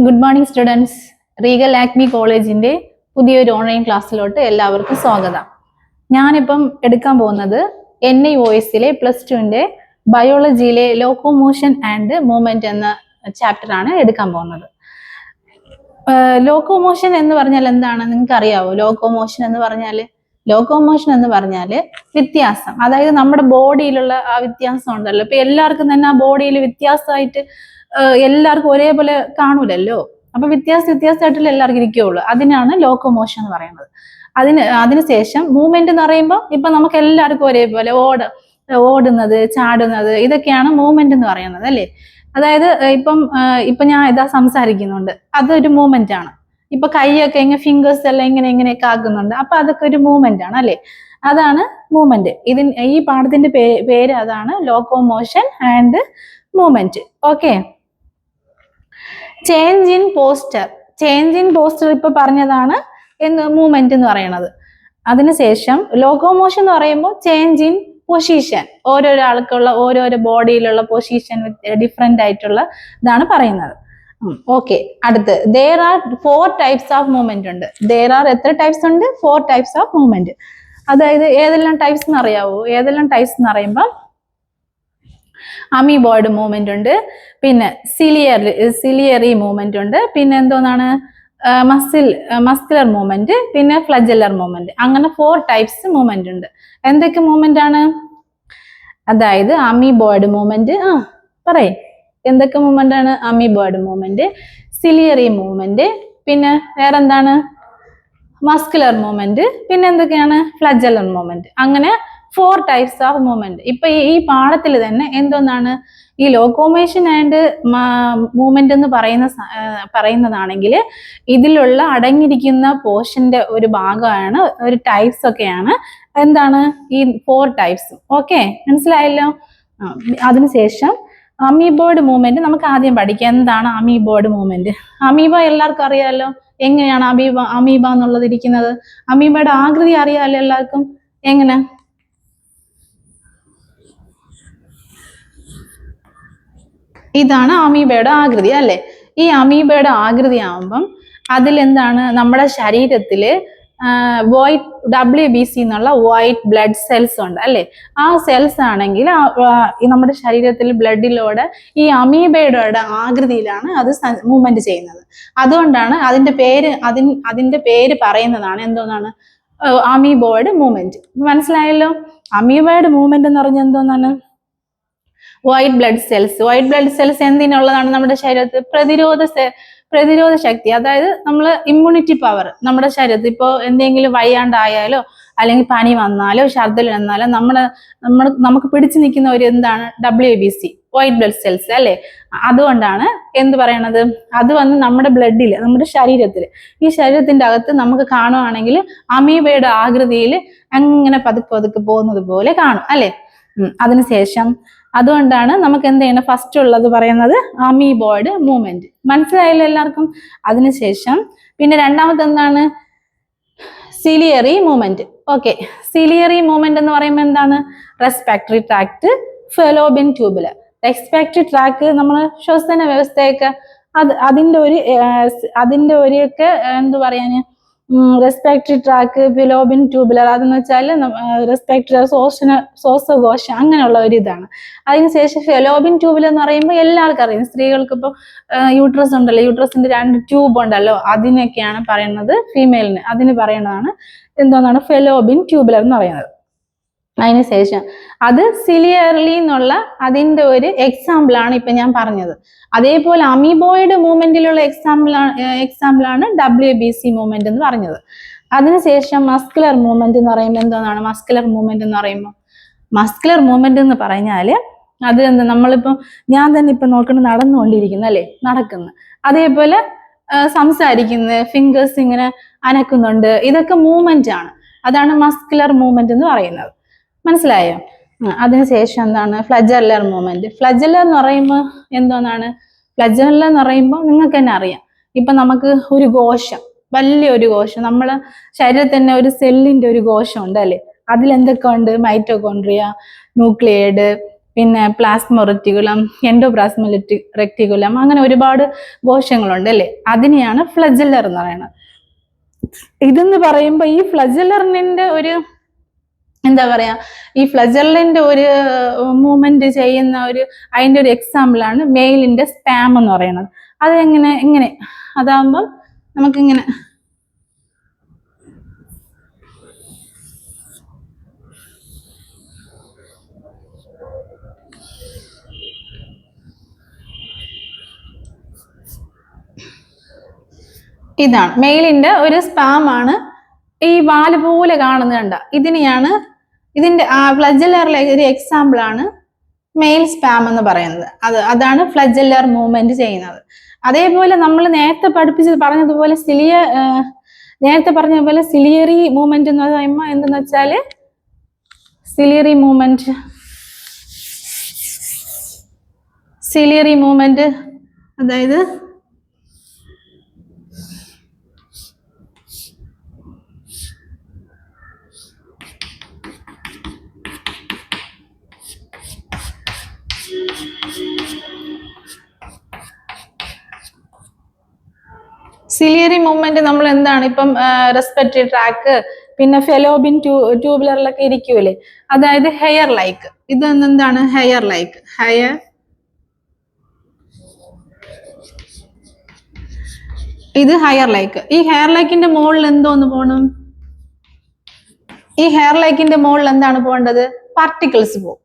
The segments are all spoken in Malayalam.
Good morning students. Regal Acme കോളേജിന്റെ പുതിയൊരു ഓൺലൈൻ ക്ലാസ്സിലോട്ട് എല്ലാവർക്കും സ്വാഗതം. ഞാനിപ്പം എടുക്കാൻ പോകുന്നത് NIOS-ലെ +2-ന്റെ ബയോളജിയിലെ ലോക്കോമോഷൻ ആൻഡ് മൂവ്മെന്റ് എന്ന ചാപ്റ്റർ ആണ് എടുക്കാൻ പോകുന്നത്. ലോക്കോമോഷൻ എന്ന് പറഞ്ഞാൽ എന്താണ് നിങ്ങൾക്ക് അറിയാവോ? ലോക്കോമോഷൻ എന്ന് പറഞ്ഞാൽ വ്യത്യാസം, അതായത് നമ്മുടെ ബോഡിയിലുള്ള ആ വ്യത്യാസം ഉണ്ടല്ലോ. ഇപ്പൊ എല്ലാവർക്കും തന്നെ ആ ബോഡിയിൽ വ്യത്യാസമായിട്ട് എല്ലാവർക്കും ഒരേപോലെ കാണൂലല്ലോ. അപ്പൊ വ്യത്യാസമായിട്ടല്ലേ എല്ലാവർക്കും ഇരിക്കുകയുള്ളൂ. അതിനാണ് ലോക്കോമോഷൻ എന്ന് പറയുന്നത്. അതിനുശേഷം മൂവ്മെന്റ് എന്ന് പറയുമ്പോൾ ഇപ്പൊ നമുക്ക് എല്ലാവർക്കും ഒരേപോലെ ഓടുന്നത്, ചാടുന്നത്, ഇതൊക്കെയാണ് മൂവ്മെന്റ് എന്ന് പറയുന്നത് അല്ലേ. അതായത് ഇപ്പൊ ഞാൻ ഇതാ സംസാരിക്കുന്നുണ്ട്, അതൊരു മൂവ്മെന്റ് ആണ്. ഇപ്പൊ കൈയൊക്കെ ഇങ്ങനെ ഫിംഗേഴ്സ് എല്ലാം ഇങ്ങനെയൊക്കെ ആക്കുന്നുണ്ട്, അപ്പൊ അതൊക്കെ ഒരു മൂവ്മെന്റ് ആണ് അല്ലെ. അതാണ് മൂവ്മെന്റ്. ഈ പാഠത്തിന്റെ പേര് അതാണ്, locomotion and movement. Okay. Change in poster ഇപ്പൊ പറഞ്ഞതാണ് മൂവ്മെന്റ് എന്ന് പറയുന്നത്. അതിനുശേഷം ലോക്കോമോഷൻ എന്ന് പറയുമ്പോൾ ചേഞ്ച് ഇൻ പൊസിഷൻ, ഓരോരോ ആൾക്കുള്ള ഓരോരോ ബോഡിയിലുള്ള പൊസിഷൻ ഡിഫറെന്റ് ആയിട്ടുള്ള ഇതാണ് പറയുന്നത്. ഓക്കെ. അടുത്ത് there are 4 types of movement ഉണ്ട്. എത്ര ടൈപ്സ് ഉണ്ട്? 4 types of movement. അതായത് ഏതെല്ലാം ടൈപ്സ് എന്ന് അറിയാവോ? പറയുമ്പോൾ അമീബോയിഡ് മൂവ്മെന്റ് ഉണ്ട്, പിന്നെ സിലിയറി മൂവ്മെന്റ് ഉണ്ട്, പിന്നെ എന്തോന്നാണ് മസ്കുലർ മൂവ്മെന്റ്, പിന്നെ ഫ്ലജല്ലർ മൂവ്മെന്റ്. അങ്ങനെ 4 ടൈപ്സ് മൂവ്മെന്റ് ഉണ്ട്. എന്തൊക്കെ മൂവ്മെന്റ് ആണ്? അതായത് അമീബോയിഡ് മൂവ്മെന്റ്, പറയേ എന്തൊക്കെ മൂവ്മെന്റ് ആണ്? അമീബോയിഡ് മൂവ്മെന്റ്, സിലിയറി മൂവ്മെന്റ്, പിന്നെ വേറെന്താണ് മസ്കുലർ മൂവ്മെന്റ്, പിന്നെ എന്തൊക്കെയാണ് ഫ്ലജല്ലർ മൂവ്മെന്റ്. അങ്ങനെ 4 ടൈപ്സ് ഓഫ് മൂവ്മെന്റ്. ഇപ്പൊ ഈ പാഠത്തിൽ തന്നെ എന്തോന്നാണ് ഈ ലോക്കോമോഷൻ ആൻഡ് മൂവ്മെന്റ് എന്ന് പറയുന്നതാണെങ്കിൽ ഇതിലുള്ള അടങ്ങിയിരിക്കുന്ന പോർഷന്റെ ഒരു ഭാഗമാണ്, ഒരു ടൈപ്സ് ഒക്കെയാണ് എന്താണ് ഈ 4 ടൈപ്സ്. ഓക്കെ, മനസ്സിലായല്ലോ. അതിനുശേഷം അമീബോയിഡ് മൂവ്മെന്റ് നമുക്ക് ആദ്യം പഠിക്കാം. എന്താണ് അമീബോയിഡ് മൂവ്മെന്റ്? അമീബ എല്ലാവർക്കും അറിയാമല്ലോ. എങ്ങനെയാണ് അമീബ എന്നുള്ളത് ഇരിക്കുന്നത്? അമീബയുടെ ആകൃതി അറിയാമല്ലോ എല്ലാവർക്കും. എങ്ങനെ? ഇതാണ് അമീബയുടെ ആകൃതി അല്ലെ. ഈ അമീബയുടെ ആകൃതി ആവുമ്പം അതിലെന്താണ്, നമ്മുടെ ശരീരത്തില് WBC എന്നുള്ള വൈറ്റ് ബ്ലഡ് സെൽസ് ഉണ്ട് അല്ലെ. ആ സെൽസ് ആണെങ്കിൽ നമ്മുടെ ശരീരത്തിൽ ബ്ലഡിലൂടെ ഈ അമീബയുടെ ആകൃതിയിലാണ് അത് മൂവ്മെന്റ് ചെയ്യുന്നത്. അതുകൊണ്ടാണ് അതിന്റെ പേര് പറയുന്നതാണ് എന്തോന്നാണ്, അമീബോയിഡ് മൂവ്മെന്റ്. മനസ്സിലായല്ലോ. അമീബോയിഡ് മൂവ്മെന്റ് എന്ന് പറഞ്ഞാൽ എന്തോന്നാണ്? വൈറ്റ് ബ്ലഡ് സെൽസ് എന്തിനുള്ളതാണ്? നമ്മുടെ ശരീരത്തിൽ പ്രതിരോധ ശക്തി, അതായത് ഇമ്മ്യൂണിറ്റി പവർ നമ്മുടെ ശരീരത്തിൽ. ഇപ്പോൾ എന്തെങ്കിലും വയ്യാണ്ടായാലോ അല്ലെങ്കിൽ പനി വന്നാലോ ഛർദ്ദൽ വന്നാലോ നമുക്ക് പിടിച്ചു നിൽക്കുന്ന ഒരു എന്താണ് WBC, വൈറ്റ് ബ്ലഡ് സെൽസ് അല്ലെ. അതുകൊണ്ടാണ് എന്ത് പറയണത്, അത് വന്ന് നമ്മുടെ ബ്ലഡിൽ, നമ്മുടെ ശരീരത്തിൽ, ഈ ശരീരത്തിന്റെ അകത്ത് നമുക്ക് കാണുവാണെങ്കിൽ അമീബയുടെ ആകൃതിയിൽ അങ്ങനെ പതുക്കെ പോകുന്നത് പോലെ കാണും അല്ലെ. അതിനുശേഷം അതുകൊണ്ടാണ് നമുക്ക് എന്ത് ചെയ്യണം, ഫസ്റ്റ് ഉള്ളത് പറയുന്നത് അമീബോയിഡ് മൂവ്മെന്റ്. മനസ്സിലായില്ല എല്ലാവർക്കും? അതിനുശേഷം പിന്നെ രണ്ടാമത്തെ എന്താണ്, ciliary movement. Okay, ciliary movement എന്ന് പറയുമ്പോൾ എന്താണ്, respiratory tract, fallopian tubular. Respiratory tract നമ്മൾ ശ്വസന വ്യവസ്ഥയൊക്കെ അതിന്റെ ഒരു ഒക്കെ എന്ത് പറയാന്, റെസ്പിറേറ്ററി ട്രാക്ക്, ഫെലോബിയൻ ട്യൂബുലർ, അതെന്ന് വെച്ചാൽ റെസ്പിറേറ്ററി ശ്വാസകോശം അങ്ങനെയുള്ള ഒരു ഇതാണ്. അതിനുശേഷം ഫെലോബിയൻ ട്യൂബുലർ എന്ന് പറയുമ്പോൾ എല്ലാവർക്കും അറിയാം. സ്ത്രീകൾക്ക് ഇപ്പോൾ യൂട്രസ് ഉണ്ടല്ലോ, യൂട്രസിന്റെ 2 ട്യൂബ് ഉണ്ടല്ലോ, അതിനൊക്കെയാണ് പറയുന്നത്, ഫീമെയിലിന് അതിന് പറയുന്നതാണ് എന്തോന്നാണ് ഫെലോബിയൻ ട്യൂബുലർ എന്ന് പറയുന്നത്. അതിനുശേഷം അത് സിലിയർലി എന്നുള്ള അതിന്റെ ഒരു എക്സാമ്പിൾ ആണ് ഇപ്പൊ ഞാൻ പറഞ്ഞത്. അതേപോലെ അമീബോയിഡ് മൂവ്മെന്റിലുള്ള എക്സാമ്പിളാണ് WBC മൂവ്മെന്റ് എന്ന് പറഞ്ഞത്. അതിനുശേഷം മസ്കുലർ മൂവ്മെന്റ് എന്ന് പറയുമ്പോൾ എന്താണ് മസ്കുലർ മൂവ്മെന്റ് എന്ന് പറഞ്ഞാല് അത് നമ്മളിപ്പം ഞാൻ തന്നെ ഇപ്പൊ നോക്കണം, നടന്നുകൊണ്ടിരിക്കുന്നു അല്ലെ, നടക്കുന്നു, അതേപോലെ സംസാരിക്കുന്നത്, ഫിംഗേഴ്സ് ഇങ്ങനെ അനക്കുന്നുണ്ട്, ഇതൊക്കെ മൂവ്മെന്റ് ആണ്. അതാണ് മസ്കുലർ മൂവ്മെന്റ് എന്ന് പറയുന്നത്. മനസ്സിലായോ? അതിനുശേഷം എന്താണ് ഫ്ലജല്ലർ മൂവ്മെന്റ്. ഫ്ലജല്ലർ എന്ന് പറയുമ്പോൾ എന്തോന്നാണ്, ഫ്ലജല്ലർ എന്ന് പറയുമ്പോൾ നിങ്ങൾക്ക് തന്നെ അറിയാം. ഇപ്പൊ നമുക്ക് ഒരു കോശം, വലിയൊരു കോശം, നമ്മളെ ശരീരത്തിൽ തന്നെ ഒരു സെല്ലിന്റെ ഒരു കോശം ഉണ്ട് അല്ലെ. അതിലെന്തൊക്കെ ഉണ്ട്? മൈറ്റോകോൺട്രിയ, ന്യൂക്ലിയഡ്, പിന്നെ പ്ലാസ്മ റെറ്റിക്കുലം, എൻഡോപ്ലാസ്മ റെറ്റിക്കുലം, അങ്ങനെ ഒരുപാട് കോശങ്ങളുണ്ട് അല്ലേ. അതിനെയാണ് ഫ്ലജല്ലർ എന്ന് പറയുന്നത്. ഇതെന്ന് പറയുമ്പോൾ ഈ ഫ്ലജല്ലറിന്റെ ഒരു എന്താ പറയാ, ഈ ഫ്ലജല്ലറിന്റെ ഒരു മൂവ്മെന്റ് ചെയ്യുന്ന അതിന്റെ ഒരു എക്സാമ്പിൾ ആണ് മെയിലിന്റെ സ്പാം എന്ന് പറയുന്നത്. അത് എങ്ങനെ അതാകുമ്പം നമുക്കിങ്ങനെ ഇതാണ് മെയിലിന്റെ ഒരു സ്പാം ആണ്. ഈ വാല് പോലെ കാണുന്നത് കണ്ട, ഇതിന്റെ ഫ്ലജല്ലറിലെ ഒരു എക്സാമ്പിൾ ആണ് മെയിൽ സ്പാം എന്ന് പറയുന്നത്. അതാണ് ഫ്ലജല്ലർ മൂവ്മെന്റ് ചെയ്യുന്നത്. അതേപോലെ നമ്മൾ നേരത്തെ പറഞ്ഞതുപോലെ സിലിയറി മൂവ്മെന്റ് എന്ന് പറയുമ്പോൾ എന്തെന്ന് വെച്ചാല്, സിലിയറി മൂവ്മെന്റ് അതായത് സിലിയറി മൂവ്മെന്റ് നമ്മൾ എന്താണ് ഇപ്പം റെസ്പിറേറ്ററി ട്രാക്ക്, പിന്നെ ഫെലോബിൻ ട്യൂബുലറിലൊക്കെ ഇരിക്കൂലേ, അതായത് ഹെയർ ലൈക്ക്. എന്താണ് ഹെയർ ലൈക്ക്? ഇത് ഹെയർ ലൈക്ക്. ഈ ഹെയർ ലൈക്കിന്റെ മുകളിൽ എന്തോന്ന് പോണം? ഈ ഹെയർ ലൈക്കിന്റെ മുകളിൽ എന്താണ് പോകേണ്ടത്? പാർട്ടിക്കിൾസ് പോകും.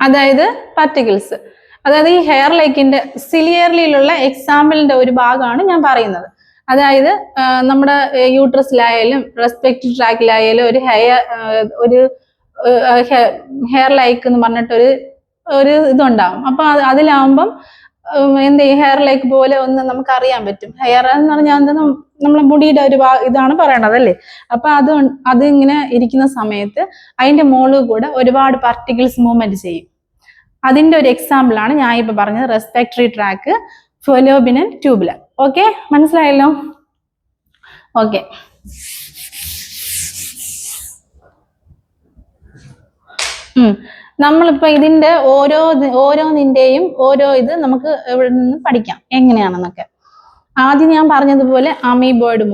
അതായത് പാർട്ടിക്കിൾസ്. അതായത് ഈ ഹെയർ ലൈക്കിന്റെ സിലിയറിലുള്ള എക്സാമ്പിളിന്റെ ഒരു ഭാഗമാണ് ഞാൻ പറയുന്നത്. അതായത് നമ്മുടെ യൂട്രസിലായാലും റെസ്പിറേറ്ററി ട്രാക്കിലായാലും ഒരു ഹെയർ ലൈക്ക് എന്ന് പറഞ്ഞിട്ടൊരു ഇതുണ്ടാവും. അപ്പൊ അതിലാവുമ്പം എന്ത് ചെയ്യും, ഹെയർ ലൈക്ക് പോലെ ഒന്ന് നമുക്ക് അറിയാൻ പറ്റും. ഹെയർ എന്ന് പറഞ്ഞാൽ നമ്മളെ മുടിയുടെ ഒരു ഇതാണ് പറയണത് അല്ലേ. അപ്പൊ അതിങ്ങനെ ഇരിക്കുന്ന സമയത്ത് അതിന്റെ മുകളിൽ കൂടെ ഒരുപാട് പാർട്ടിക്കിൾസ് മൂവ്മെന്റ് ചെയ്യും. അതിന്റെ ഒരു എക്സാമ്പിൾ ആണ് ഞാൻ ഇപ്പൊ പറഞ്ഞത് respiratory tract, fallopian and tubular. Okay, മനസ്സിലായല്ലോ? ഓക്കെ, നമ്മളിപ്പോ ഇതിന്റെ ഓരോന്നിന്റെയും ഇത് നമുക്ക് ഇവിടെ നിന്ന് പഠിക്കാം എങ്ങനെയാണെന്നൊക്കെ. ആദ്യം ഞാൻ പറഞ്ഞതുപോലെ അമീബോയിഡ്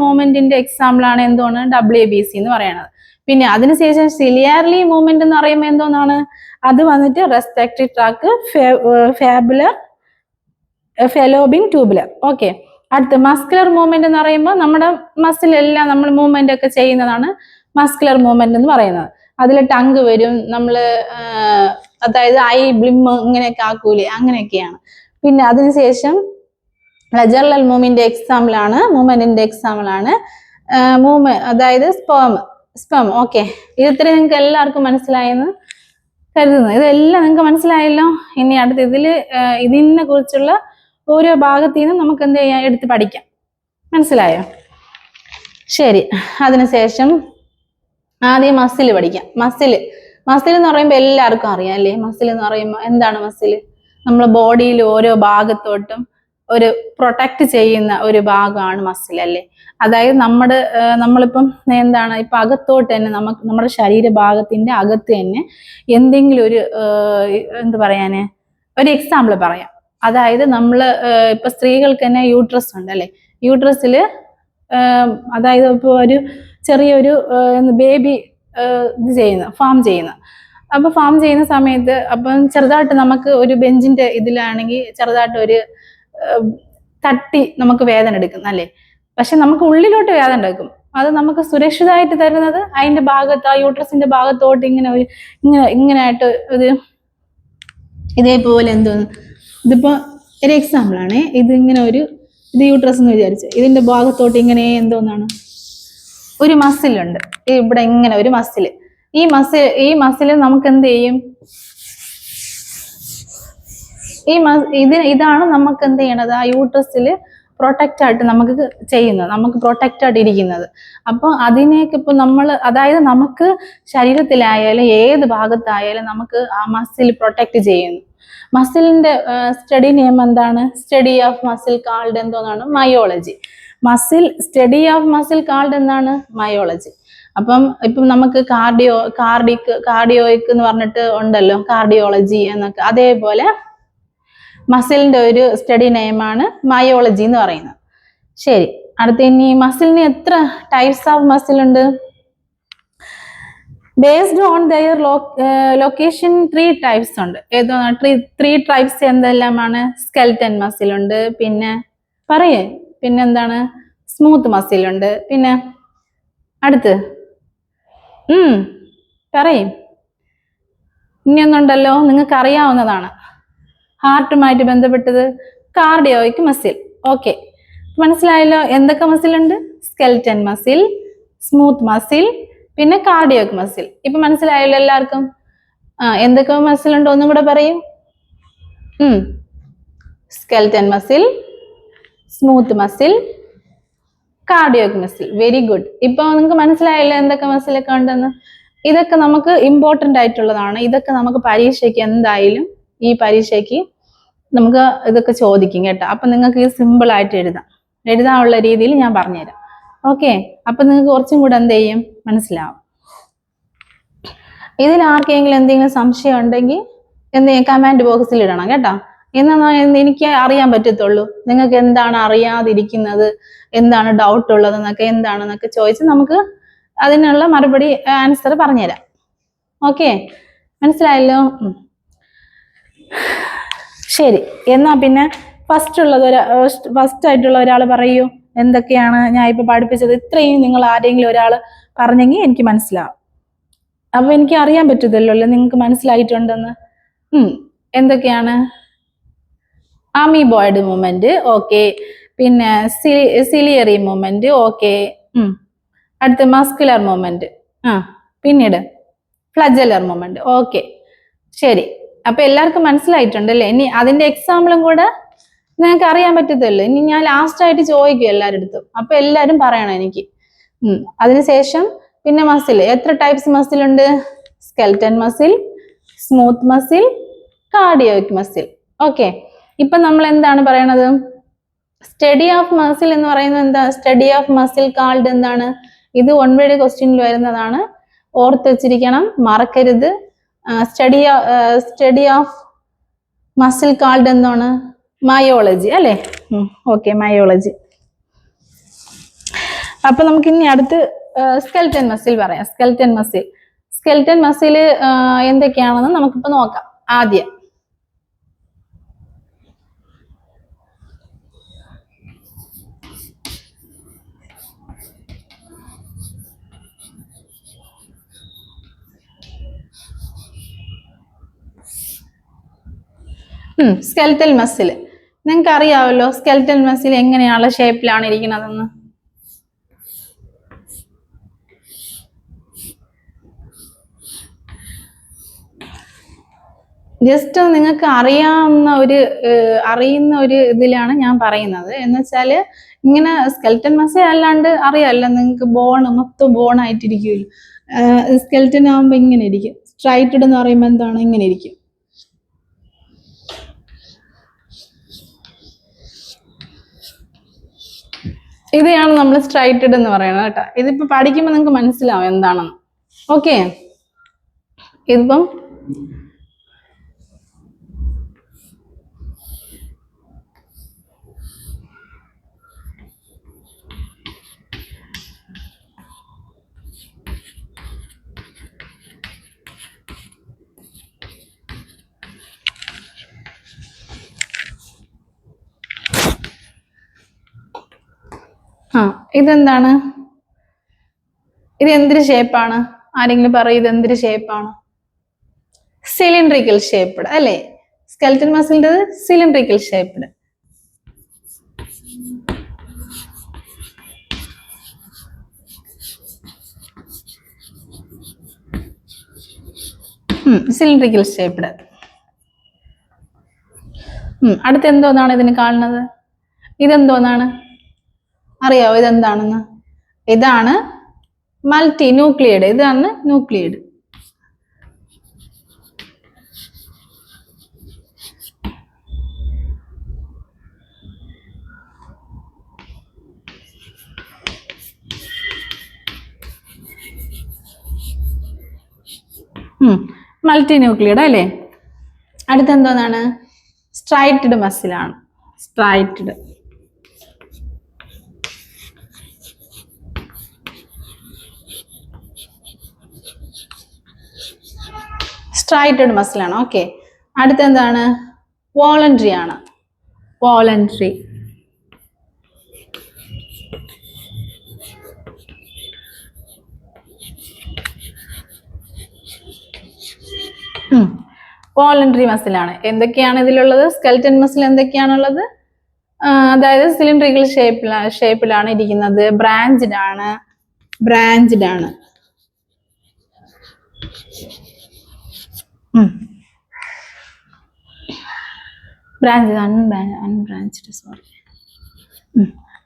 മൂവ്മെന്റിന്റെ എക്സാമ്പിൾ ആണ് എന്താണ് WBC എന്ന് പറയുന്നത്. പിന്നെ അതിനുശേഷം സിലിയർലി മൂവ്മെന്റ് എന്ന് പറയുമ്പോൾ എന്തോന്നാണ്? അത് വന്നിട്ട് റെസ്പിറേറ്ററി ട്രാക്ക്, ഫെലോബിൻ, ട്യൂബുലർ. ഓക്കെ, അടുത്ത മസ്കുലർ മൂവ്മെന്റ് എന്ന് പറയുമ്പോൾ നമ്മുടെ മസിലെല്ലാം നമ്മൾ മൂവ്മെന്റ് ഒക്കെ ചെയ്യുന്നതാണ് മസ്കുലർ മൂവ്മെന്റ് എന്ന് പറയുന്നത്. അതിൽ ടങ്ക് വരും, അതായത് ഐ ബ്ലിം ഇങ്ങനെയൊക്കെ ആക്കൂലേ, അങ്ങനെയൊക്കെയാണ്. പിന്നെ അതിനുശേഷം ഫ്ലജല്ലർ മൂവ്മെന്റിന്റെ എക്സാമ്പിൾ ആണ് അതായത് സ്പേം. ഓക്കെ, ഇത്ര നിങ്ങൾക്ക് എല്ലാവർക്കും മനസ്സിലായെന്ന് കരുതുന്നു. ഇതെല്ലാം നിങ്ങൾക്ക് മനസ്സിലായല്ലോ. ഇനി അടുത്ത ഇതിനെ കുറിച്ചുള്ള ഓരോ ഭാഗത്തു നിന്നും നമുക്ക് എന്ത് ചെയ്യാം, എടുത്ത് പഠിക്കാം. മനസ്സിലായോ? ശരി, അതിനുശേഷം ആദ്യം മസിൽ പഠിക്കാം. മസിൽ എന്ന് പറയുമ്പോൾ എല്ലാവർക്കും അറിയാം അല്ലേ. മസിൽ എന്ന് പറയുമ്പോൾ എന്താണ് മസിൽ? നമ്മുടെ ബോഡിയിൽ ഓരോ ഭാഗത്തോട്ടും ഒരു പ്രൊട്ടക്ട് ചെയ്യുന്ന ഒരു ഭാഗമാണ് മസിൽ അല്ലേ. അതായത് നമ്മളിപ്പം എന്താണ് ഇപ്പൊ അകത്തോട്ട് തന്നെ നമ്മുടെ ശരീരഭാഗത്തിന്റെ അകത്ത് തന്നെ എന്തെങ്കിലും എന്ത് പറയാന് ഒരു എക്സാമ്പിൾ പറയാം. അതായത് ഇപ്പൊ സ്ത്രീകൾക്ക് തന്നെ യൂട്രസ് ഉണ്ട് അല്ലെ. യൂട്രസിൽ അതായത് ഇപ്പൊ ഒരു ചെറിയൊരു ബേബി ഫാം ചെയ്യുന്ന അപ്പൊ ഫാം ചെയ്യുന്ന സമയത്ത് അപ്പം ചെറുതായിട്ട് നമുക്ക് ഒരു ബെഞ്ചിന്റെ ഇതിലാണെങ്കിൽ ചെറുതായിട്ട് ഒരു തട്ടി നമുക്ക് വേദന എടുക്കും അല്ലേ. പക്ഷെ നമുക്ക് ഉള്ളിലോട്ട് വേദന എടുക്കും. അത് നമുക്ക് സുരക്ഷിതമായിട്ട് തരുന്നത് അതിന്റെ ഭാഗത്ത്, ആ യൂട്രസിന്റെ ഭാഗത്തോട്ട് ഇങ്ങനെയായിട്ട് ഇതേപോലെ എന്തോന്ന്, ഇതിപ്പോ ഒരു എക്സാമ്പിൾ ആണ്. ഇത് യൂട്രസ് എന്ന് വിചാരിച്ചു. ഇതിന്റെ ഭാഗത്തോട്ട് ഇങ്ങനെ എന്തോന്നാണ് ഒരു മസിലുണ്ട്. ഇവിടെ ഇങ്ങനെ ഒരു മസിൽ. ഈ മസിൽ നമുക്ക് എന്ത് ചെയ്യും? ഇതാണ് നമുക്ക് എന്ത് ചെയ്യണത്? ആ യൂട്രസിൽ പ്രൊട്ടക്റ്റ് ആയിട്ട് നമുക്ക് ചെയ്യുന്നത്, നമുക്ക് പ്രൊട്ടക്റ്റ് ആയിട്ട് ഇരിക്കുന്നത്. അപ്പൊ അതിനെയൊക്കെ ഇപ്പൊ അതായത് നമുക്ക് ശരീരത്തിലായാലും ഏത് ഭാഗത്തായാലും നമുക്ക് ആ മസിൽ പ്രൊട്ടക്റ്റ് ചെയ്യുന്നു. മസിലിന്റെ സ്റ്റഡി നെയിം എന്താണ്? സ്റ്റഡി ഓഫ് മസിൽ കാൾഡ് എന്തോന്നാണ്? Myology. Muscle study of muscle called എന്താണ്? മയോളജി. ഇപ്പം നമുക്ക് കാർഡിയോയിക് എന്ന് പറഞ്ഞിട്ട് ഉണ്ടല്ലോ, കാർഡിയോളജി എന്നൊക്കെ. അതേപോലെ മസിലിന്റെ ഒരു സ്റ്റഡി നെയിമാണ് മയോളജി എന്ന് പറയുന്നത്. ശരി, അടുത്ത ഇനി മസിലിന് എത്ര ടൈപ്സ് ഓഫ് മസിൽ ഉണ്ട്? Based on there location 3 types ഉണ്ട്. ഏതാണ് 3 ടൈപ്സ്? എന്തെല്ലാമാണ്? സ്കെൽറ്റൻ മസിൽ ഉണ്ട്, പിന്നെ പിന്നെന്താണ്? സ്മൂത്ത് മസിൽ ഉണ്ട്, പിന്നെ അടുത്ത് പറയും. ഇനിയൊന്നുണ്ടല്ലോ, നിങ്ങൾക്ക് അറിയാവുന്നതാണ്, ഹാർട്ടുമായിട്ട് ബന്ധപ്പെട്ടത്, കാർഡിയോയിക് മസിൽ. ഓക്കെ, മനസ്സിലായല്ലോ എന്തൊക്കെ മസിൽ ഉണ്ട്? സ്കെൽറ്റൻ മസിൽ, സ്മൂത്ത് മസിൽ, പിന്നെ കാർഡിയോയിക് മസിൽ. ഇപ്പൊ മനസ്സിലായല്ലോ എല്ലാവർക്കും? എന്തൊക്കെ മസിൽ ഉണ്ട് ഒന്നും കൂടെ പറയും. Skeleton muscle, smooth muscle, cardiac muscle. Very good. ഇപ്പൊ നിങ്ങൾക്ക് മനസ്സിലായല്ലോ എന്തൊക്കെ മസിലൊക്കെ ഉണ്ടെന്ന്? ഇതൊക്കെ നമുക്ക് ഇമ്പോർട്ടന്റ് ആയിട്ടുള്ളതാണ്. ഇതൊക്കെ നമുക്ക് പരീക്ഷയ്ക്ക് എന്തായാലും, ഈ പരീക്ഷയ്ക്ക് നമുക്ക് ഇതൊക്കെ ചോദിക്കും കേട്ടോ. അപ്പൊ നിങ്ങൾക്ക് ഇത് സിമ്പിൾ ആയിട്ട് എഴുതാനുള്ള രീതിയിൽ ഞാൻ പറഞ്ഞുതരാം. ഓക്കെ, അപ്പൊ നിങ്ങൾക്ക് കുറച്ചും കൂടെ എന്ത് ചെയ്യും, മനസ്സിലാവും. ഇതിൽ ആർക്കെങ്കിലും എന്തെങ്കിലും സംശയം ഉണ്ടെങ്കിൽ എന്തെങ്കിലും കമന്റ് ബോക്സിൽ ഇടണം കേട്ടോ. എന്നാ എനിക്ക് അറിയാൻ പറ്റത്തുള്ളൂ നിങ്ങൾക്ക് എന്താണ് അറിയാതിരിക്കുന്നത്, എന്താണ് ഡൗട്ട് ഉള്ളതെന്നൊക്കെ, എന്താണെന്നൊക്കെ ചോദിച്ച് നമുക്ക് അതിനുള്ള മറുപടി ആൻസർ പറഞ്ഞുതരാം. ഓക്കെ, മനസ്സിലായല്ലോ? ശരി, എന്നാ പിന്നെ ഫസ്റ്റ് ആയിട്ടുള്ള ഒരാൾ പറയൂ, എന്തൊക്കെയാണ് ഞാൻ ഇപ്പൊ പഠിപ്പിച്ചത്? ഇത്രയും നിങ്ങൾ ആരെങ്കിലും ഒരാൾ പറഞ്ഞെങ്കിൽ എനിക്ക് മനസ്സിലാവും. അപ്പൊ എനിക്ക് അറിയാൻ പറ്റത്തില്ലല്ലോ നിങ്ങൾക്ക് മനസ്സിലായിട്ടുണ്ടെന്ന്. എന്തൊക്കെയാണ്? Amoeboid movement, okay. പിന്നെ സിലിയറി മൂവ്മെന്റ്, ഓക്കെ. അടുത്ത് മസ്കുലർ മൂവ്മെന്റ്, പിന്നീട് ഫ്ലജലർ മൂവ്മെന്റ്. ഓക്കെ, ശരി. അപ്പൊ എല്ലാവർക്കും മനസ്സിലായിട്ടുണ്ട് അല്ലേ? ഇനി അതിന്റെ എക്സാമ്പിളും കൂടെ നിങ്ങൾക്ക് അറിയാൻ പറ്റത്തില്ലോ. ഇനി ഞാൻ ലാസ്റ്റ് ആയിട്ട് ചോദിക്കും എല്ലാവരുടെ അടുത്തും. അപ്പൊ എല്ലാരും പറയണം എനിക്ക്. അതിനുശേഷം പിന്നെ മസിൽ, എത്ര ടൈപ്സ് മസിൽ ഉണ്ട്? Skeleton muscle, smooth muscle, cardiac muscle. Okay, ഇപ്പൊ നമ്മൾ എന്താണ് പറയണത്? സ്റ്റഡി ഓഫ് മസിൽ എന്ന് പറയുന്നത് എന്താ? സ്റ്റഡി ഓഫ് മസിൽ കാൾഡ് എന്താണ്? ഇത് 1 വേർഡ് ക്വസ്റ്റ്യനിൽ വരുന്നതാണ്, ഓർത്ത് വെച്ചിരിക്കണം, മറക്കരുത്. സ്റ്റഡി ഓഫ് മസിൽ കാൾഡ് എന്താണ്? മയോളജി അല്ലേ? Okay, myology. അപ്പൊ നമുക്ക് ഇനി അടുത്ത് സ്കെൽറ്റൻ മസിൽ പറയാം. സ്കെൽറ്റൻ മസിൽ എന്തൊക്കെയാണെന്ന് നമുക്കിപ്പോ നോക്കാം. ആദ്യം സ്കെൽറ്റൽ മസിൽ നിങ്ങൾക്ക് അറിയാമല്ലോ. സ്കെൽറ്റൽ മസിൽ എങ്ങനെയുള്ള ഷേപ്പിലാണ് ഇരിക്കുന്നതെന്ന്? ജസ്റ്റ് നിങ്ങൾക്ക് അറിയുന്ന ഒരു ഇതിലാണ് ഞാൻ പറയുന്നത്. എന്ന് വെച്ചാല് ഇങ്ങനെ സ്കെൽറ്റൻ മസിൽ അല്ലാണ്ട് അറിയാമല്ലോ നിങ്ങൾക്ക്, മൊത്തം ബോൺ ആയിട്ടിരിക്കുമല്ലോ. സ്കെൽറ്റൻ ആകുമ്പോ ഇങ്ങനെ ഇരിക്കും. സ്ട്രൈറ്റഡ് എന്ന് പറയുമ്പോൾ എന്താണ്? ഇങ്ങനെ ഇരിക്കും. ഇതാണ് നമ്മൾ സ്ട്രൈറ്റഡ് എന്ന് പറയുന്നത് കേട്ടോ. ഇതിപ്പോ പഠിക്കുമ്പോൾ നിങ്ങൾക്ക് മനസ്സിലാവും എന്താണെന്ന്. ഓക്കെ, ഇതിപ്പം ഇതെന്താണ്? ഇത് എന്തൊരു ഷേപ്പാണ്? ആരെങ്കിലും പറയും ഇത് എന്തൊരു ഷേപ്പാണ്? സിലിണ്ടറിക്കൽ ഷേപ്പ്ഡ് അല്ലേ? സ്കെൽറ്റൻ മസിലിന്റെ സിലിണ്ടറിക്കൽ ഷേപ്പ്ഡ്. Cylindrical shaped. അടുത്ത് എന്തോന്നാണ് ഇതിന് കാണുന്നത്? ഇതെന്തോന്നാണ് അറിയാവോ? ഇതെന്താണെന്ന്? ഇതാണ് മൾട്ടി ന്യൂക്ലിയഡ്. ഇതാണ് ന്യൂക്ലിയഡ്. മൾട്ടി ന്യൂക്ലിയഡ് അല്ലേ. അടുത്ത എന്തോന്നാണ്? സ്ട്രൈറ്റഡ് മസിലാണ്. സ്ട്രൈറ്റഡ്. സ്ട്രൈറ്റഡ് മസിലാണ്. ഓക്കെ. അടുത്ത എന്താണ്? വോളണ്ടറി ആണ്. വോളണ്ടറി. വോളണ്ടറി മസിലാണ്. എന്തൊക്കെയാണ് ഇതിലുള്ളത്? സ്കെൽറ്റൻ മസിൽ എന്തൊക്കെയാണുള്ളത്? അതായത് സിലിണ്ടറിക്കൽ ഷേപ്പിലാണ് ഇരിക്കുന്നത്. ബ്രാഞ്ച്ഡ് ആണ്. ബ്രാഞ്ച്ഡ് ആണ്.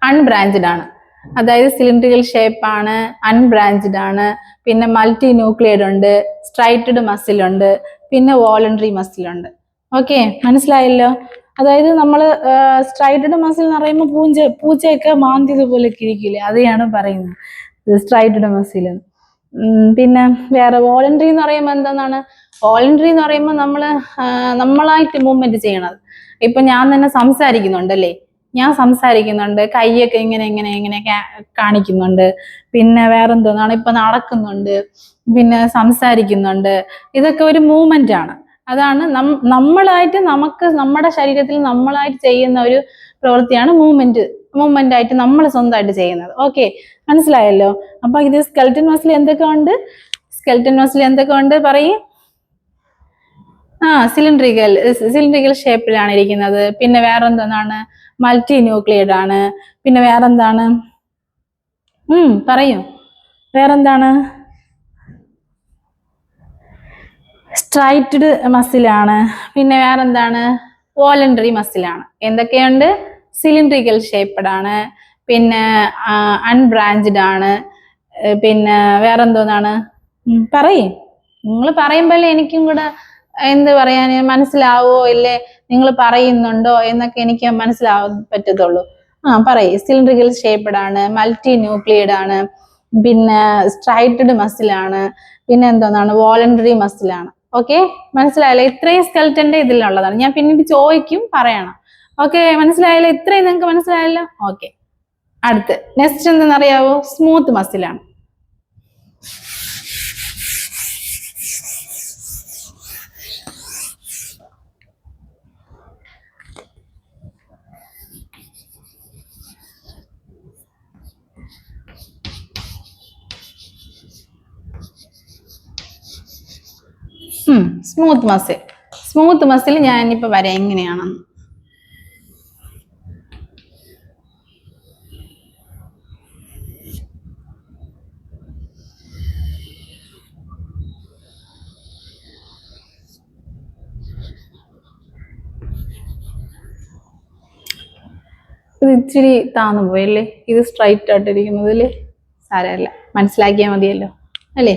അൺബ്രാഞ്ച്ഡ് ആണ്. അതായത് സിലിണ്ടറിക്കൽ ഷേപ്പ് ആണ്, അൺബ്രാഞ്ച്ഡ് ആണ്, പിന്നെ മൾട്ടി ന്യൂക്ലിയഡ് ഉണ്ട്, സ്ട്രൈറ്റഡ് മസിൽ ഉണ്ട്, പിന്നെ വോളണ്ടറി മസിൽ ഉണ്ട്. ഓക്കെ, മനസ്സിലായല്ലോ. അതായത് നമ്മൾ സ്ട്രൈറ്റഡ് മസിൽ എന്ന് പറയുമ്പോൾ പൂച്ചയൊക്കെ മാന്തിയത് പോലെ ഇരിക്കില്ലേ, അതെയാണ് പറയുന്നത് സ്ട്രൈറ്റഡ് മസിൽ. പിന്നെ വേറെ വോളണ്ടറി എന്ന് പറയുമ്പോൾ എന്താണ്? വോളണ്ടറി എന്ന് പറയുമ്പോൾ നമ്മളായിട്ട് മൂവ്മെന്റ് ചെയ്യണത്. ഇപ്പൊ ഞാൻ തന്നെ സംസാരിക്കുന്നുണ്ടല്ലേ, ഞാൻ സംസാരിക്കുന്നുണ്ട്, കൈയൊക്കെ ഇങ്ങനെ കാണിക്കുന്നുണ്ട്. പിന്നെ വേറെന്തോന്നാണ്? ഇപ്പൊ നടക്കുന്നുണ്ട്, പിന്നെ സംസാരിക്കുന്നുണ്ട്. ഇതൊക്കെ ഒരു മൂവ്മെന്റ് ആണ്. അതാണ് നമ്മളായിട്ട് നമ്മുടെ ശരീരത്തിൽ നമ്മളായിട്ട് ചെയ്യുന്ന ഒരു പ്രവൃത്തിയാണ് മൂവ്മെന്റ് ആയിട്ട് നമ്മൾ സ്വന്തമായിട്ട് ചെയ്യുന്നത്. ഓക്കെ, മനസ്സിലായല്ലോ. അപ്പൊ ഇത് സ്കെൽറ്റൻ മസിൽ എന്തൊക്കെ ഉണ്ട്? സ്കെൽറ്റൻ മസിൽ എന്തൊക്കെ ഉണ്ട് പറയും? സിലിണ്ടറിക്കൽ ഷേപ്പിലാണ് ഇരിക്കുന്നത്. പിന്നെ വേറെന്താണ്? മൾട്ടി ന്യൂക്ലിയഡ് ആണ്. പിന്നെ വേറെന്താണ്? പറയൂ, വേറെന്താണ്? സ്ട്രൈറ്റഡ് മസിലാണ്. പിന്നെ വേറെന്താണ്? വോളണ്ടറി മസിലാണ്. എന്തൊക്കെയുണ്ട്? സിലിണ്ടറിക്കൽ ഷേപ്പഡ് ആണ്, പിന്നെ അൺബ്രാഞ്ച്ഡ് ആണ്, പിന്നെ വേറെന്തോന്നാണ്? പറയും. നിങ്ങൾ പറയുമ്പോൾ എനിക്കും കൂടെ എന്ത് പറയാൻ മനസ്സിലാവോ ഇല്ലേ, നിങ്ങൾ പറയുന്നുണ്ടോ എന്നൊക്കെ എനിക്ക് മനസ്സിലാവാൻ പറ്റത്തുള്ളൂ. പറയ്. സിലിണ്ടറിക്കൽ ഷേപ്പഡ് ആണ്, മൾട്ടി ന്യൂക്ലിയഡ് ആണ്, പിന്നെ സ്ട്രൈറ്റഡ് മസിലാണ്, പിന്നെ എന്തോന്നാണ്? വോളണ്ടറി മസിലാണ്. ഓക്കെ, മനസ്സിലായല്ലോ. ഇത്രയും സ്കെൽറ്റന്റെ ഇതിലുള്ളതാണ്. ഞാൻ പിന്നീട് ചോദിക്കും, പറയണം. ഓക്കെ, മനസ്സിലായല്ലോ. ഇത്രയും നിങ്ങൾക്ക് മനസ്സിലായല്ലോ. ഓക്കെ, അടുത്ത് നെക്സ്റ്റ് എന്തെന്നറിയാവോ? സ്മൂത്ത് മസിലാണ്. സ്മൂത്ത് മസിൽ ഞാനിപ്പോ വരാം എങ്ങനെയാണെന്ന്. ഇത് ഇച്ചിരി താന്നു പോയല്ലേ, ഇത് സ്ട്രൈറ്റ് ആയിട്ടിരിക്കുന്നതില്ലേ. സാരമല്ല, മനസ്സിലാക്കിയാൽ മതിയല്ലോ അല്ലേ.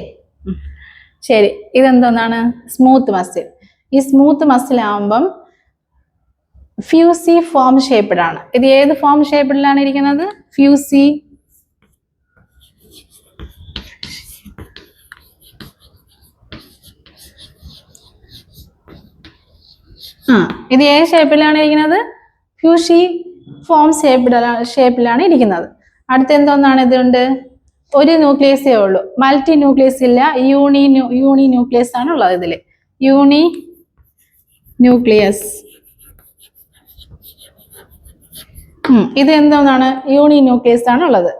ശരി, ഇതെന്തോന്നാണ്? Smooth muscle. ഈ സ്മൂത്ത് മസിൽ ആവുമ്പം ഫ്യൂസി ഫോം ഷേപ്പ്ഡ് ആണ്. ഇത് ഏത് ഫോം ഷേപ്പ്ഡിലാണ് ഇരിക്കുന്നത്? ഫ്യൂസി. ഇത് ഏത് ഷേപ്പിലാണ് ഇരിക്കുന്നത്? ഫ്യൂസി ഫോം ഷേപ്പിലാണ് ഇരിക്കുന്നത്. അടുത്ത എന്തോന്നാണ്? ഇതുണ്ട് ഒരു ന്യൂക്ലിയസേ ഉള്ളൂ, മൾട്ടി ന്യൂക്ലിയസ് ഇല്ല. യൂണി ന്യൂക്ലിയസ് ആണ് ഉള്ളത് ഇതില്. യൂണി ന്യൂക്ലിയസ്. ഇത് എന്തോന്നാണ്? യൂണി ന്യൂക്ലിയസ് ആണ് ഉള്ളത്.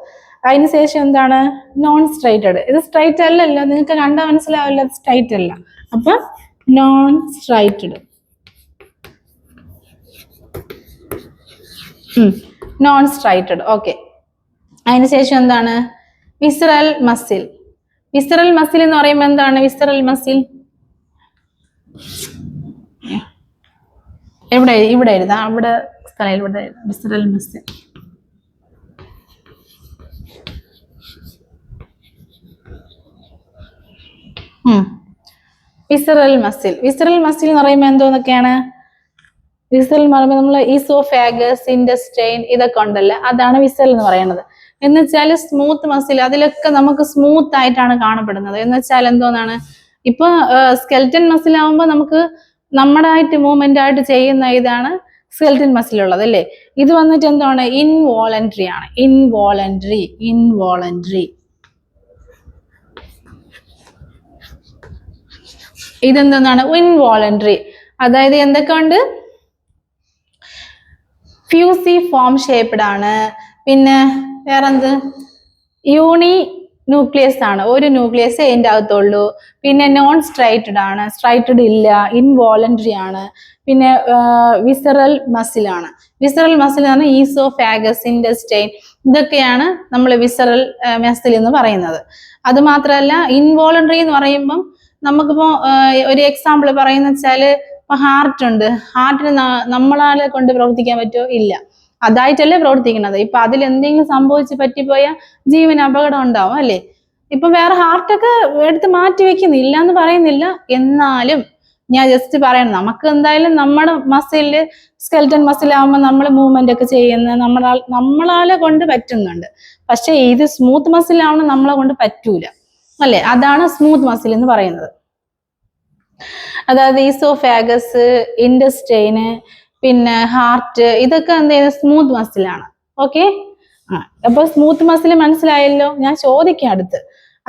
അതിനുശേഷം എന്താണ്? Non striated. ഇത് സ്ട്രൈറ്റ് അല്ലല്ലോ, നിങ്ങൾക്ക് കണ്ടാൽ മനസ്സിലാവില്ല, സ്ട്രൈറ്റ് അല്ല. അപ്പൊ non striated. Non striated. Okay. അതിനുശേഷം എന്താണ്? Visceral muscle. വിസറൽ മസിൽ എന്ന് പറയുമ്പോൾ എന്താണ്? വിസറൽ മസിൽ ഇവിടെ എഴുതാം, അവിടെ സ്ഥലം ഇവിടെ എഴുതാം. Visceral muscle. Visceral muscle. Visceral muscle എന്ന് പറയുമ്പോൾ എന്തോന്നൊക്കെയാണ്? വിസറൽ എന്ന് പറയുമ്പോൾ നമ്മൾ ഈസോഫാഗസ്, ഇൻറ്റസ്റ്റൈൻ ഇതൊക്കെ ഉണ്ടല്ലോ, അതാണ് വിസറൽ എന്ന് പറയുന്നത്. എന്ന് വെച്ചാൽ സ്മൂത്ത് മസിൽ, അതിലൊക്കെ നമുക്ക് സ്മൂത്ത് ആയിട്ടാണ് കാണപ്പെടുന്നത്. എന്ന് വെച്ചാൽ എന്തോന്നാണ്? ഇപ്പൊ സ്കെൽറ്റൻ മസിൽ ആവുമ്പോൾ നമുക്ക് നമ്മുടായിട്ട് മൂവ്മെന്റ് ആയിട്ട് ചെയ്യുന്ന ഇതാണ് സ്കെൽറ്റൻ മസിൽ ഉള്ളത് അല്ലേ. ഇത് വന്നിട്ട് എന്താണ്? ഇൻവോളണ്ടറി ആണ്. ഇൻവോളണ്ടറി. ഇതെന്താണ്? ഇൻവോളണ്ടറി. അതായത് എന്തൊക്കെ ഉണ്ട്? ഫ്യൂസിഫോം ഷേപ്ഡ് ആണ്. പിന്നെ വേറെന്ത്? യൂണി ന്യൂക്ലിയസ് ആണ്. ഒരു ന്യൂക്ലിയസ് അതിൻ്റെ അകത്തുള്ളൂ. പിന്നെ നോൺ സ്ട്രൈറ്റഡ് ആണ്. സ്ട്രൈറ്റഡ് ഇല്ല. ഇൻവോളണ്ടറി ആണ്. പിന്നെ വിസറൽ മസിൽ ആണ്. വിസറൽ മസിൽ എന്ന് പറഞ്ഞാൽ ഈസോഫാഗസ്, ഇൻറ്റസ്റ്റൈൻ, ഇതൊക്കെയാണ് നമ്മൾ വിസറൽ മസിൽ എന്ന് പറയുന്നത്. അത് മാത്രമല്ല ഇൻവോളണ്ടറി എന്ന് പറയുമ്പം നമുക്കിപ്പോ ഒരു എക്സാമ്പിൾ പറയുന്ന വെച്ചാല് ഇപ്പൊ ഹാർട്ട് ഉണ്ട്. ഹാർട്ടിന് നമ്മളാലെ കൊണ്ട് പ്രവർത്തിക്കാൻ പറ്റുമോ? ഇല്ല. അതായിട്ടല്ലേ പ്രവർത്തിക്കുന്നത്. ഇപ്പൊ അതിൽ എന്തെങ്കിലും സംഭവിച്ച് പറ്റിപ്പോയാൽ ജീവന് അപകടം ഉണ്ടാവും അല്ലേ. ഇപ്പൊ വേറെ ഹാർട്ടൊക്കെ എടുത്ത് മാറ്റി വെക്കുന്നില്ല എന്ന് പറയുന്നില്ല. എന്നാലും ഞാൻ ജസ്റ്റ് പറയണം, നമുക്ക് എന്തായാലും നമ്മുടെ മസിലില് സ്കെൽറ്റൻ മസിൽ ആകുമ്പോൾ നമ്മൾ മൂവ്മെന്റ് ഒക്കെ ചെയ്യുന്ന നമ്മളാലെ കൊണ്ട് പറ്റുന്നുണ്ട്. പക്ഷെ ഇത് സ്മൂത്ത് മസിൽ ആവണം നമ്മളെ കൊണ്ട് പറ്റൂല അല്ലെ. അതാണ് സ്മൂത്ത് മസിൽ എന്ന് പറയുന്നത്. അതായത് ഈസോഫാഗസ്, ഇൻറ്റസ്റ്റൈന്, പിന്നെ ഹാർട്ട്, ഇതൊക്കെ എന്ത് ചെയ്യുന്നത്? സ്മൂത്ത് മസിലാണ്. ഓക്കെ. അപ്പൊ സ്മൂത്ത് മസിൽ മനസ്സിലായല്ലോ. ഞാൻ ചോദിക്കാം അടുത്ത്.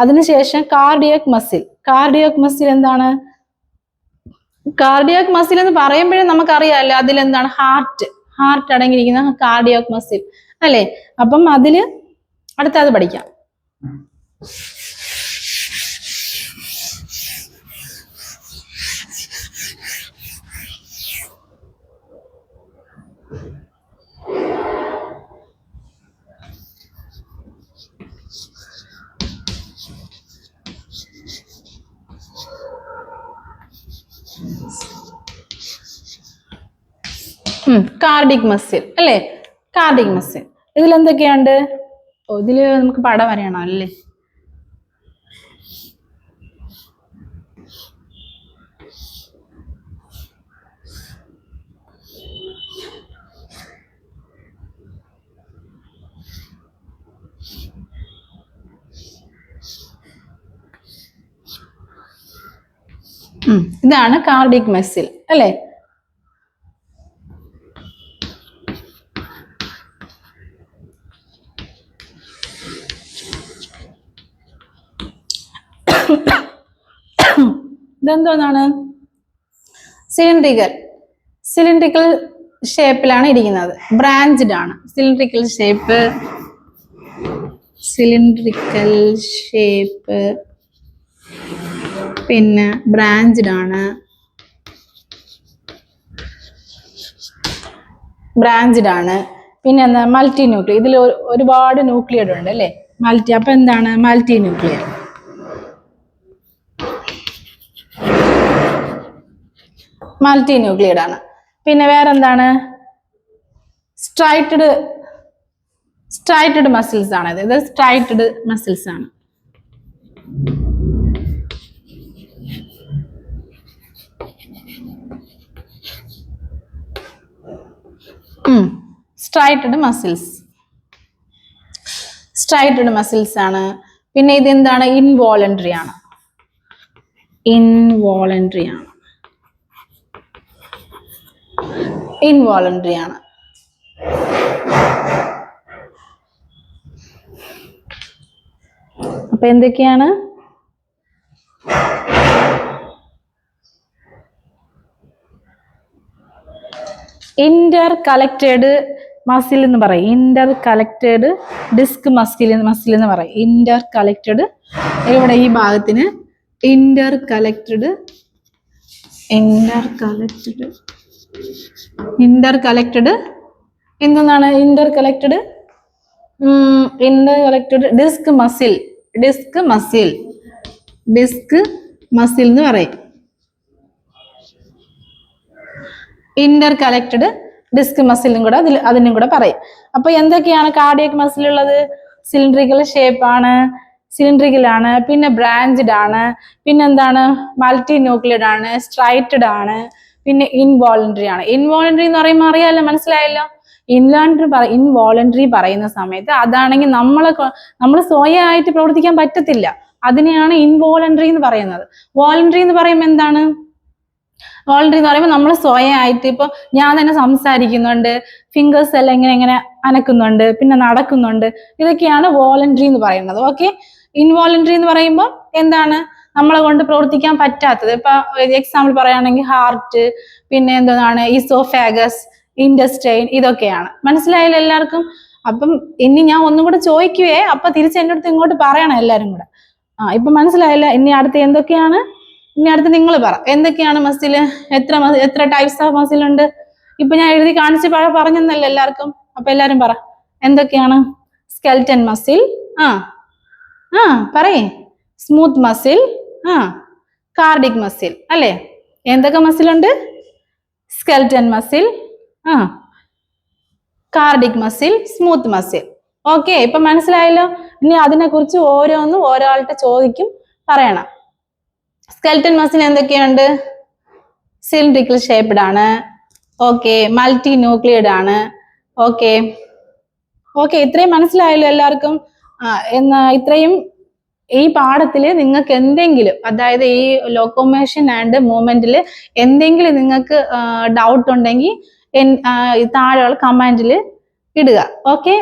അതിനുശേഷം കാർഡിയാക് മസിൽ. കാർഡിയാക് മസിൽ എന്താണ്? കാർഡിയാക് മസിൽ എന്ന് പറയുമ്പോഴേ നമുക്കറിയാമല്ലോ അതിലെന്താണ്? ഹാർട്ട് അടങ്ങിയിരിക്കുന്ന കാർഡിയാക് മസിൽ അല്ലെ. അപ്പം അതില് അടുത്തത് പഠിക്കാം. കാർഡിക് മസിൽ അല്ലേ. കാർഡിക് മസിൽ ഇതിലെന്തൊക്കെയുണ്ട്? ഇതില് നമുക്ക് പടം വരയണം അല്ലേ. ഇതാണ് കാർഡിക് മസിൽ അല്ലേ. ഇതെന്തോന്നാണ്? സിലിണ്ടറിക്കൽ ഷേപ്പിലാണ് ഇരിക്കുന്നത്. ബ്രാഞ്ച്ഡ് ആണ്. സിലിണ്ടറിക്കൽ ഷേപ്പ് പിന്നെ ബ്രാഞ്ച്ഡ് ആണ്. പിന്നെ എന്താ? Multi nuclear. ഇതിൽ ഒരുപാട് ന്യൂക്ലിയഡ് ഉണ്ട് അല്ലേ. അപ്പൊ എന്താണ്? Multi nuclear. ആണ്. പിന്നെ വേറെന്താണ്? സ്ട്രൈറ്റഡ് മസിൽസ് ആണ്. ഇത് സ്ട്രൈറ്റഡ് മസിൽസ് ആണ്. സ്ട്രൈറ്റഡ് മസിൽസ് ആണ്. പിന്നെ ഇതെന്താണ്? ഇൻവോളണ്ടറി ആണ്. അപ്പൊ എന്തൊക്കെയാണ്? ഇന്റർ കലക്റ്റഡ് മസിൽ എന്ന് പറയും. ഇന്റർ കലക്റ്റഡ് ഡിസ്ക് മസിൽ എന്ന് പറയും. ഇന്റർ കലക്റ്റഡ് ഇവിടെ ഈ ഭാഗത്തിന് ഇന്റർ കലക്റ്റഡ് എന്താണ്? ഇന്റർ കലക്റ്റഡ് ഡിസ്ക് മസിൽ എന്ന് പറയും. ഇന്റർ കലക്റ്റഡ് ഡിസ്ക് മസിലും കൂടെ അതിനും കൂടെ പറയും. അപ്പൊ എന്തൊക്കെയാണ് കാർഡിയക് മസിൽ ഉള്ളത്? സിലിണ്ടറിക്കൽ ഷേപ്പ് ആണ്, പിന്നെ ബ്രാഞ്ച്ഡ് ആണ്, പിന്നെ എന്താണ്? മൾട്ടി ന്യൂക്ലിയഡ് ആണ്, സ്ട്രൈറ്റഡ് ആണ്, പിന്നെ ഇൻവോളണ്ടറി ആണ്. ഇൻവോളണ്ടറി എന്ന് പറയുമ്പോൾ അറിയാലോ, മനസ്സിലായല്ലോ. ഇൻവോളണ്ടറി പറയുന്ന സമയത്ത് അതാണെങ്കിൽ നമ്മൾ സ്വയമായിട്ട് പ്രവർത്തിക്കാൻ പറ്റത്തില്ല. അതിനെയാണ് ഇൻവോളണ്ടറി എന്ന് പറയുന്നത്. വോളണ്ടറി എന്ന് പറയുമ്പോൾ എന്താണ്? വോളണ്ടറി എന്ന് പറയുമ്പോൾ നമ്മൾ സ്വയമായിട്ട് ഇപ്പൊ ഞാൻ തന്നെ സംസാരിക്കുന്നുണ്ട്, ഫിംഗേഴ്സ് എല്ലാം ഇങ്ങനെ അനക്കുന്നുണ്ട്, പിന്നെ നടക്കുന്നുണ്ട്, ഇതൊക്കെയാണ് വോളണ്ടറി എന്ന് പറയുന്നത്. ഓക്കെ. ഇൻവോളണ്ടറി എന്ന് പറയുമ്പോൾ എന്താണ്? നമ്മളെ കൊണ്ട് പ്രവർത്തിക്കാൻ പറ്റാത്തത്. ഇപ്പൊ എക്സാമ്പിൾ പറയുകയാണെങ്കിൽ ഹാർട്ട്, പിന്നെ എന്താണ് ഈസോഫാഗസ്, ഇൻഡസ്റ്റൈൻ, ഇതൊക്കെയാണ്. മനസ്സിലായില്ല എല്ലാവർക്കും? അപ്പം ഇനി ഞാൻ ഒന്നും കൂടെ ചോദിക്കുവേ, അപ്പൊ തിരിച്ച് എൻ്റെ അടുത്ത് ഇങ്ങോട്ട് പറയണം എല്ലാരും കൂടെ. ഇപ്പൊ മനസ്സിലായില്ല? ഇനി അടുത്ത് എന്തൊക്കെയാണ്? ഇനി അടുത്ത് നിങ്ങൾ പറ, എന്തൊക്കെയാണ് മസിൽ? എത്ര ടൈപ്സ് ഓഫ് മസിൽ ഉണ്ട്? ഇപ്പൊ ഞാൻ എഴുതി കാണിച്ച് പറഞ്ഞെന്നല്ലേ എല്ലാവർക്കും? അപ്പൊ എല്ലാരും പറ, എന്തൊക്കെയാണ്? സ്കെൽറ്റൻ മസിൽ, പറയേ. സ്മൂത്ത് മസിൽ, കാർഡിക് മസിൽ, അല്ലേ? എന്തൊക്കെ മസിലുണ്ട്? Skeleton muscle, cardiac muscle, smooth muscle. Okay, ഇപ്പൊ മനസ്സിലായല്ലോ? ഇനി അതിനെ കുറിച്ച് ഓരോന്നും ഒരാളുടെ ചോദിക്കും, പറയണം. സ്കെൽറ്റൻ മസിൽ എന്തൊക്കെയുണ്ട്? സിലിണ്ടറിക്കൽ ഷേപ്ഡ് ആണ്. ഓക്കെ. മൾട്ടി ന്യൂക്ലിയഡ് ആണ്. ഓക്കെ. ഇത്രയും മനസ്സിലായല്ലോ എല്ലാവർക്കും? ഇത്രയും ഈ പാഠത്തിൽ നിങ്ങൾക്ക് എന്തെങ്കിലും, അതായത് ഈ ലോക്കോമോഷൻ ആൻഡ് മൂവ്മെന്റിൽ എന്തെങ്കിലും നിങ്ങൾക്ക് ഡൗട്ട് ഉണ്ടെങ്കിൽ താഴെയുള്ള കമന്റിൽ ഇടുക. ഓക്കെ.